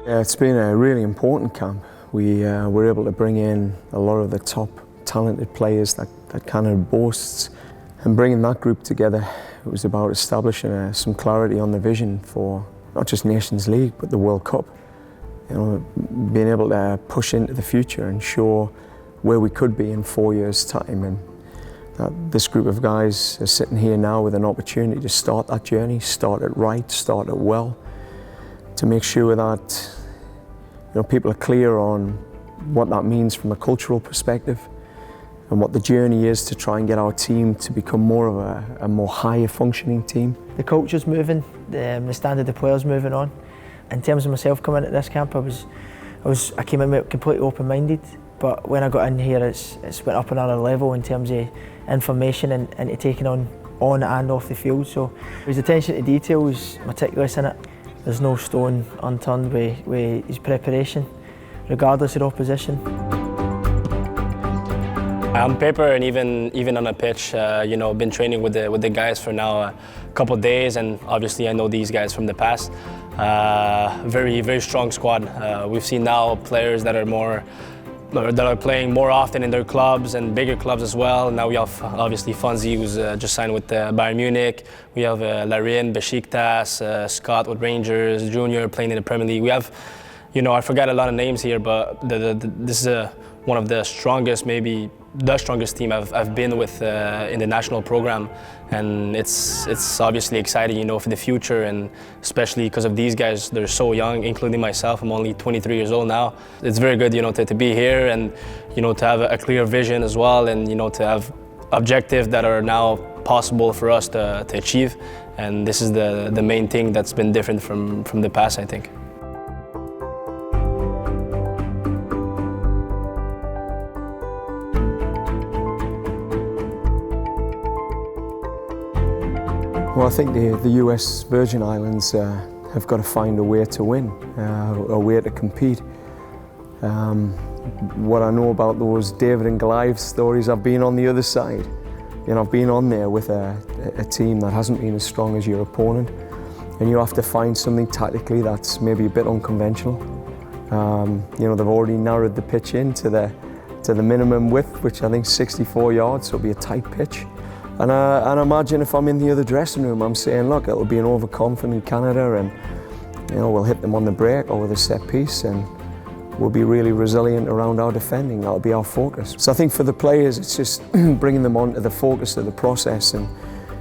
Yeah, it's been a really important camp. We were able to bring in a lot of the top talented players that Canada boasts, and bringing that group together, it was about establishing some clarity on the vision for not just Nations League but the World Cup. You know, being able to push into the future and show where we could be in 4 years' time, and this group of guys are sitting here now with an opportunity to start that journey, start it right, start it well, to make sure that people are clear on what that means from a cultural perspective and what the journey is to try and get our team to become more of a more higher functioning team. The culture's moving, the standard of the players moving on. In terms of myself coming into this camp, I came in with completely open-minded, but when I got in here it's went up another level in terms of information and taking on and off the field. So his attention to detail is meticulous in it. There's no stone unturned with his preparation, regardless of the opposition. On paper and even on a pitch, been training with the guys for now a couple of days, and obviously I know these guys from the past. Very, very strong squad. We've seen now players that are playing more often in their clubs and bigger clubs as well. Now we have obviously Fonzie, who's just signed with Bayern Munich. We have Larin, Besiktas, Scott with Rangers, Junior playing in the Premier League. We have, I forgot a lot of names here, but this is one of the strongest, maybe the strongest team I've been with in the national program, and it's obviously exciting, for the future, and especially because of these guys. They're so young, including myself. I'm only 23 years old now. It's very good, to be here and to have a clear vision as well, and to have objectives that are now possible for us to achieve. And this is the main thing that's been different from the past, I think. Well, I think the US Virgin Islands have got to find a way to win, a way to compete. What I know about those David and Goliath stories, I've been on the other side. I've been on there with a team that hasn't been as strong as your opponent, and you have to find something tactically that's maybe a bit unconventional. They've already narrowed the pitch in to the minimum width, which I think is 64 yards, so it'll be a tight pitch. And I imagine if I'm in the other dressing room, I'm saying, look, it'll be an overconfident Canada, and we'll hit them on the break or with a set piece, and we'll be really resilient around our defending. That'll be our focus. So I think for the players, it's just bringing them onto the focus of the process and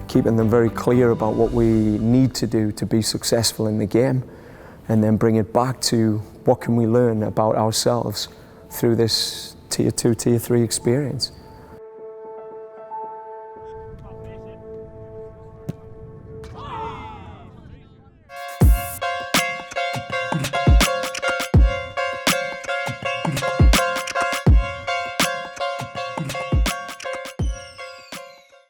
keeping them very clear about what we need to do to be successful in the game, and then bring it back to what can we learn about ourselves through this Tier 2, Tier 3 experience.